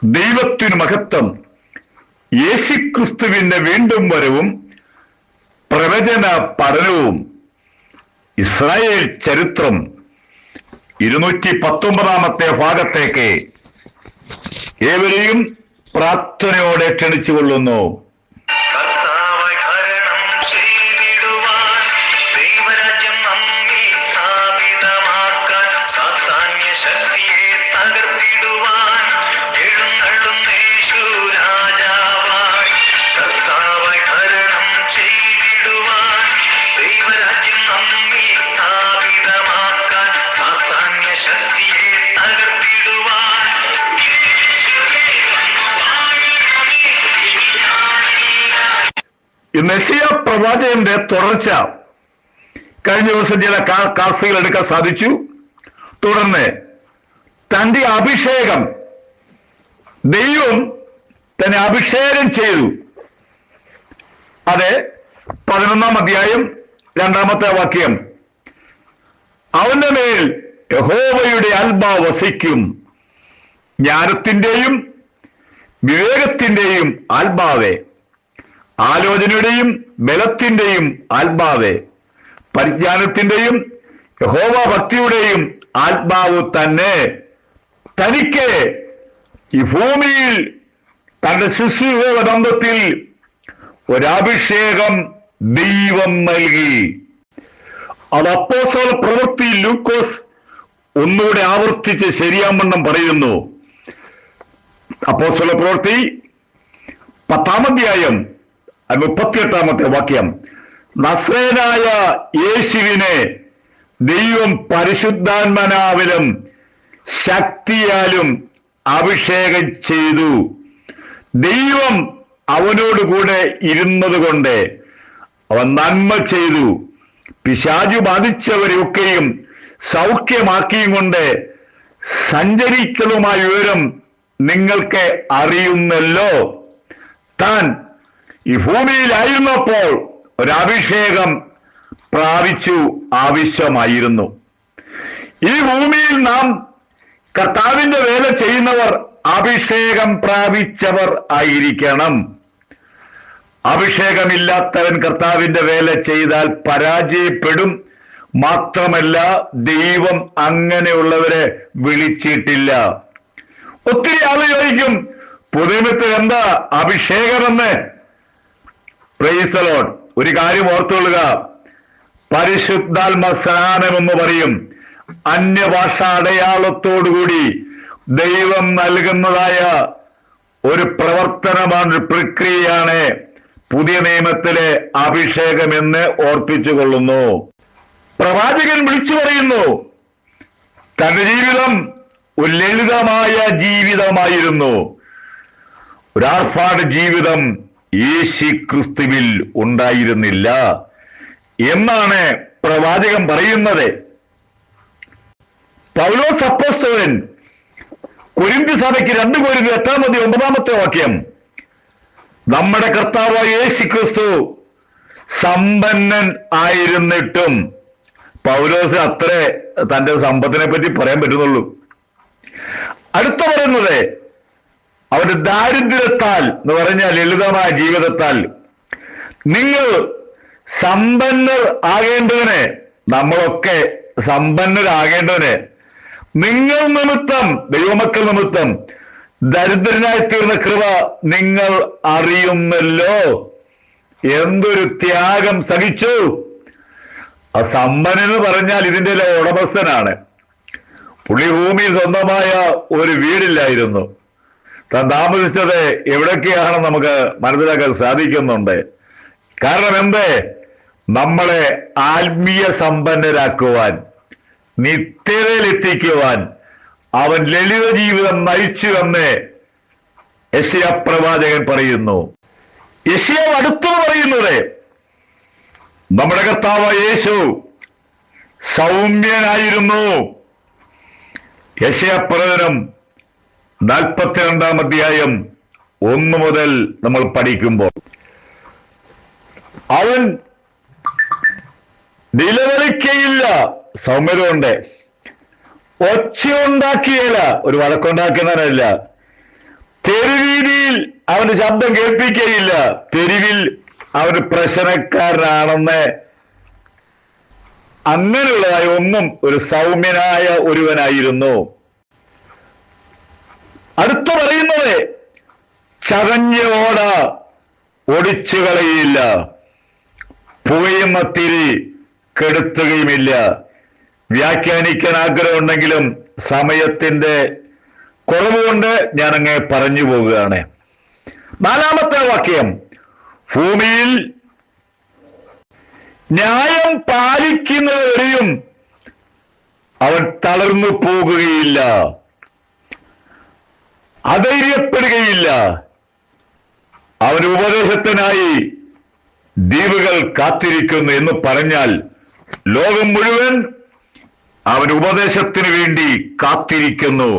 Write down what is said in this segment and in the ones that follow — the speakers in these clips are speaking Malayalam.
ദൈവത്തിനു മഹത്വം. യേശുക്രിസ്തുവിന്റെ വീണ്ടും വരവും പ്രവചന പഠനവും. ഇസ്രായേൽ ചരിത്രം 219 ഭാഗത്തേക്ക് ഏവരെയും പ്രാർത്ഥനയോടെ ക്ഷണിച്ചുകൊള്ളുന്നു. യെശയ്യാ പ്രവാചകന്റെ തുടർച്ച കഴിഞ്ഞ ദിവസം ചില ക്ലാസുകൾ എടുക്കാൻ സാധിച്ചു. തുടർന്ന് തന്റെ അഭിഷേകം, ദൈവം തന്നെ അഭിഷേകം ചെയ്തു. അത് 11-ാം അധ്യായം 2-ാമത്തെ വാക്യം. അവന്റെ മേൽ യഹോവയുടെ ആത്മാവ് വസിക്കും, ജ്ഞാനത്തിന്റെയും വിവേകത്തിന്റെയും ആത്മാവേ, ആലോചനയുടെയും ബലത്തിന്റെയും ആത്മാവേ, പരിജ്ഞാനത്തിന്റെയും യഹോവ ഭക്തിയുടെയും ആത്മാവ് തന്നെ. തനിക്ക് ഈ ഭൂമിയിൽ തന്റെ ശുശ്രൂഷ ബന്ധത്തിൽ ഒരഭിഷേകം ദൈവം നൽകി. അത് അപ്പോസ്തല പ്രവൃത്തി ലൂക്കോസ് ഒന്നുകൂടെ ആവർത്തിച്ച് ശരിയാവണ്ണം പറയുന്നു. അപ്പോസ്തല പ്രവൃത്തി 10-ാം അധ്യായം 38-ാമത്തെ വാക്യം. നസ്രേനായ യേശുവിനെ ദൈവം പരിശുദ്ധാത്മാവിലും ശക്തിയാലും അഭിഷേകം ചെയ്തു. ദൈവം അവനോടുകൂടെ ഇരുന്നത് കൊണ്ട് അവൻ നന്മ ചെയ്തു. പിശാചു ബാധിച്ചവരെയൊക്കെയും സൗഖ്യമാക്കിയും കൊണ്ട് സഞ്ചരിക്കലുമായ വിവരം നിങ്ങൾക്ക് അറിയുന്നല്ലോ. താൻ ഈ ഭൂമിയിലായിരുന്നപ്പോൾ ഒരഭിഷേകം പ്രാപിച്ചു ആവശ്യമായിരുന്നു. ഈ ഭൂമിയിൽ നാം കർത്താവിന്റെ വേല ചെയ്യുന്നവർ അഭിഷേകം പ്രാപിച്ചവർ ആയിരിക്കണം. അഭിഷേകമില്ലാത്തവൻ കർത്താവിന്റെ വേല ചെയ്താൽ പരാജയപ്പെടും. മാത്രമല്ല, ദൈവം അങ്ങനെയുള്ളവരെ വിളിച്ചിട്ടില്ല. ഒത്തിരി ആള് ചോദിക്കും, പുതുമത്തിൽ എന്താ അഭിഷേകമെന്ന്? Praise the Lord. ഒരു കാര്യം ഓർത്തുകൊള്ളുക, പരിശുദ്ധാത്മ സ്നാനം എന്ന് പറയും. അന്യഭാഷ അടയാളത്തോടുകൂടി ദൈവം നൽകുന്നതായ ഒരു പ്രവർത്തനമാണ്, ഒരു പ്രക്രിയയാണ് പുതിയ നിയമത്തിലെ അഭിഷേകം എന്ന് ഓർപ്പിച്ചുകൊള്ളുന്നു. പ്രവാചകൻ വിളിച്ചു പറയുന്നു, തന്റെ ജീവിതം ഒരു ലളിതമായ ജീവിതമായിരുന്നു. ഒരാർഭാട് ജീവിതം യേശുക്രിസ്തുവിൽ ഉണ്ടായിരുന്നില്ല എന്നാണ് പ്രവാചകൻ പറയുന്നത്. പൗലോസ് അപ്പോസ്തലൻ കൊരിന്ത്യ സഭയ്ക്ക് 2 കൊരിന്ത്യർ 8-9 വാക്യം. നമ്മുടെ കർത്താവായ യേശുക്രിസ്തു സമ്പന്നൻ ആയിരുന്നിട്ടും, പൗലോസ് അത്രേ തന്റെ സമ്പത്തിനെ പറ്റി പറയാൻ പറ്റുന്നുള്ളൂ. അടുത്ത പറയുന്നത് അവരുടെ ദാരിദ്ര്യത്താൽ എന്ന് പറഞ്ഞാൽ ലളിതമായ ജീവിതത്താൽ നിങ്ങൾ സമ്പന്നർ ആകേണ്ടതിന്, നമ്മളൊക്കെ സമ്പന്നരാകേണ്ടതിന് നിങ്ങൾ നിമിത്തം, ദൈവമക്കൾ നിമിത്തം ദരിദ്രനായി തീർന്ന കൃപ നിങ്ങൾ അറിയുന്നല്ലോ. എന്തൊരു ത്യാഗം സഹിച്ചു! ആ സമ്പന്നെന്ന് പറഞ്ഞാൽ ഇതിന്റെ ഉടമസ്ഥനാണ്. പുള്ളി ഭൂമിയിൽ സ്വന്തമായ ഒരു വീടില്ലായിരുന്നു. താൻ താമസിച്ചത് എവിടൊക്കെയാണ് നമുക്ക് മനസ്സിലാക്കാൻ സാധിക്കുന്നുണ്ട്. കാരണം എന്തേ? നമ്മളെ ആത്മീയ സമ്പന്നരാക്കുവാൻ, നിത്യതയിലെത്തിക്കുവാൻ അവൻ ലളിത ജീവിതം നയിച്ചു എന്ന് യെശയ്യാ പ്രവാചകൻ പറയുന്നു. യെശയ്യാ അടുത്തു പറയുന്നത് നമ്മുടെ കർത്താവായ യേശു സൗമ്യനായിരുന്നു. യെശയ്യാ പ്രവചനം 42-ാം അധ്യായം 1 മുതൽ നമ്മൾ പഠിക്കുമ്പോൾ, അവൻ നിലവിളിക്കയില്ല, സൗമ്യത കൊണ്ട് ഒച്ചയുണ്ടാക്കിയില്ല, ഒരു വഴക്കുണ്ടാക്കുന്നവനല്ല, തെരുവീതിയിൽ അവന് ശബ്ദം കേൾപ്പിക്കുകയില്ല. തെരുവിൽ അവന് പ്രശ്നക്കാരനാണെന്ന് അങ്ങനെയുള്ളതായ ഒന്നും ഒരു സൗമ്യനായ ഒരുവനായിരുന്നു. അടുത്തു പറയുന്നത് ചതഞ്ഞ ഓട ഒടിച്ചു കളയില്ല, പുകയുന്ന തിരി കെടുത്തുകയുമില്ല. വ്യാഖ്യാനിക്കാൻ ആഗ്രഹമുണ്ടെങ്കിലും സമയത്തിന്റെ കുറവുകൊണ്ട് ഞാൻ അങ്ങ് പറഞ്ഞു പോവുകയാണ്. 4-ാമത്തെ വാക്യം, ഭൂമിയിൽ ന്യായം പാലിക്കുന്നവരെയും അവൻ തളർന്നു പോകുകയില്ല, അധൈര്യപ്പെടുകയില്ല. അവൻ ഉപദേശത്തിനായി ദ്വീപുകൾ കാത്തിരിക്കുന്നു എന്ന് പറഞ്ഞാൽ ലോകം മുഴുവൻ അവൻ ഉപദേശത്തിന് വേണ്ടി കാത്തിരിക്കുന്നു.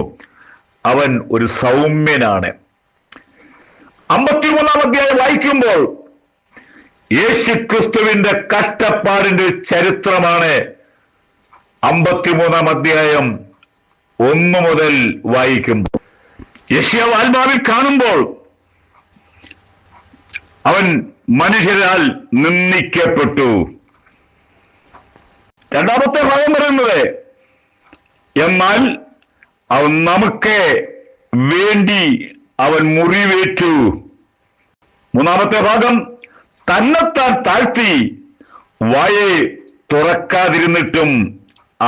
അവൻ ഒരു സൗമ്യനാണ്. 53-ാം അധ്യായം വായിക്കുമ്പോൾ യേശുക്രിസ്തുവിന്റെ കഷ്ടപ്പാടിന്റെ ചരിത്രമാണ് 53-ാം അധ്യായം 1 മുതൽ വായിക്കുമ്പോൾ. യെശയ്യാവ് ആത്മാവിൽ കാണുമ്പോൾ അവൻ മനുഷ്യരാൽ നിന്ദിക്കപ്പെട്ടു. 2-ാമത്തെ ഭാഗം പറയുന്നത്, എന്നാൽ അവൻ നമുക്ക് വേണ്ടി അവൻ മുറിവേറ്റു. 3-ാമത്തെ ഭാഗം, തന്നെത്താൻ താഴ്ത്തി വായെ തുറക്കാതിരുന്നിട്ടും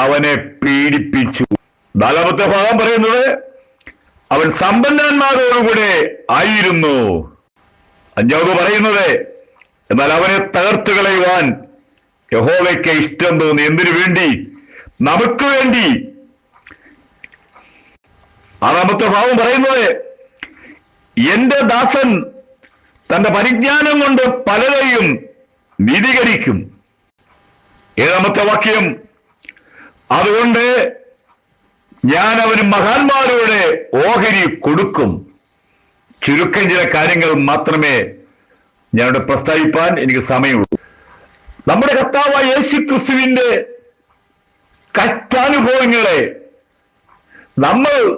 അവനെ പീഡിപ്പിച്ചു. 4-ാമത്തെ ഭാഗം പറയുന്നത്, അവൻ സമ്പന്നന്മാരോടുകൂടെ ആയിരുന്നു. 5-ാമത് പറയുന്നത്, എന്നാൽ അവനെ തകർത്തു കളയുവാൻ യഹോവയ്ക്ക് ഇഷ്ടം തോന്നി. എന്തിനു വേണ്ടി? നമുക്ക് വേണ്ടി. 6-ാമത്തെ ഭാവം പറയുന്നത്, എന്റെ ദാസൻ തന്റെ പരിജ്ഞാനം കൊണ്ട് പലരെയും നീതീകരിക്കും. 7-ാമത്തെ വാക്യം, അതുകൊണ്ട് ഞാൻ അവന് മഹാന്മാരുടെ ഓഹരി കൊടുക്കും. ചുരുക്കം ചില കാര്യങ്ങൾ മാത്രമേ ഞാനിവിടെ പ്രസ്താവിപ്പാൻ എനിക്ക് സമയമുള്ളൂ. നമ്മുടെ കർത്താവായ യേശുക്രിസ്തുവിന്റെ കഷ്ടാനുഭവങ്ങളെ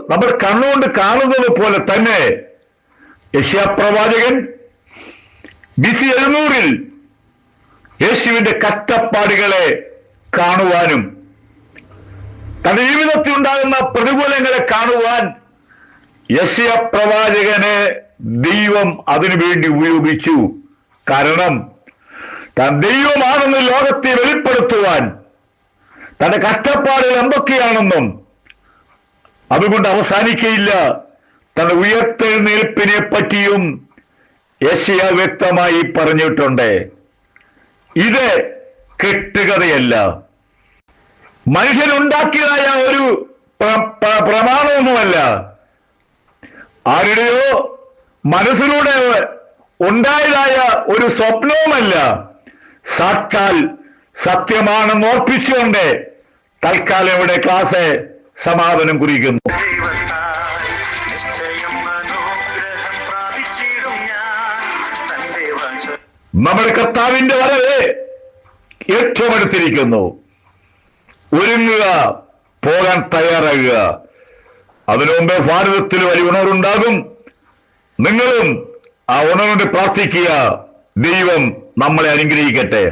നമ്മുടെ കണ്ണുകൊണ്ട് കാണുന്നത് പോലെ തന്നെ യെശയ്യാപ്രവാചകൻ BC 700-ൽ യേശുവിന്റെ കഷ്ടപ്പാടുകളെ കാണുവാനും തന്റെ ജീവിതത്തിൽ ഉണ്ടാകുന്ന പ്രതികൂലങ്ങളെ കാണുവാൻ യെശയ്യാപ്രവാചകനെ ദൈവം അതിനുവേണ്ടി ഉപയോഗിച്ചു. കാരണം താൻ ദൈവമാണെന്ന് ലോകത്തെ വെളിപ്പെടുത്തുവാൻ, തന്റെ കഷ്ടപ്പാടുകൾ എന്തൊക്കെയാണെന്നും അതുകൊണ്ട് അവസാനിക്കയില്ല, തന്റെ ഉയർത്തെഴുന്നേൽപ്പിനെ പറ്റിയും യെശയ്യാ വ്യക്തമായി പറഞ്ഞിട്ടുണ്ട്. ഇത് കെട്ടുകഥയല്ല, മനുഷ്യനുണ്ടാക്കിയതായ ഒരു പ്രമാണമൊന്നുമല്ല, ആരുടെയോ മനസ്സിലൂടെ ഉണ്ടായതായ ഒരു സ്വപ്നവുമല്ല. സാക്ഷാൽ സത്യമാണെന്ന് ഓർപ്പിച്ചുകൊണ്ട് തൽക്കാലം ഇവിടെ ക്ലാസ് സമാപനം കുറിക്കുന്നു. നമ്മുടെ കർത്താവിന്റെ വരവ് ഏറ്റവും അടുത്തിരിക്കുന്നു. ഒരുങ്ങുക, പോകാൻ തയ്യാറാകുക. അതിനു മുമ്പേ ഭാരതത്തിൽ വലിയ ഉണർവുണ്ടാകും. നിങ്ങളും ആ ഉണർവിന് പ്രാർത്ഥിക്കുക. ദൈവം നമ്മളെ അനുഗ്രഹിക്കട്ടെ.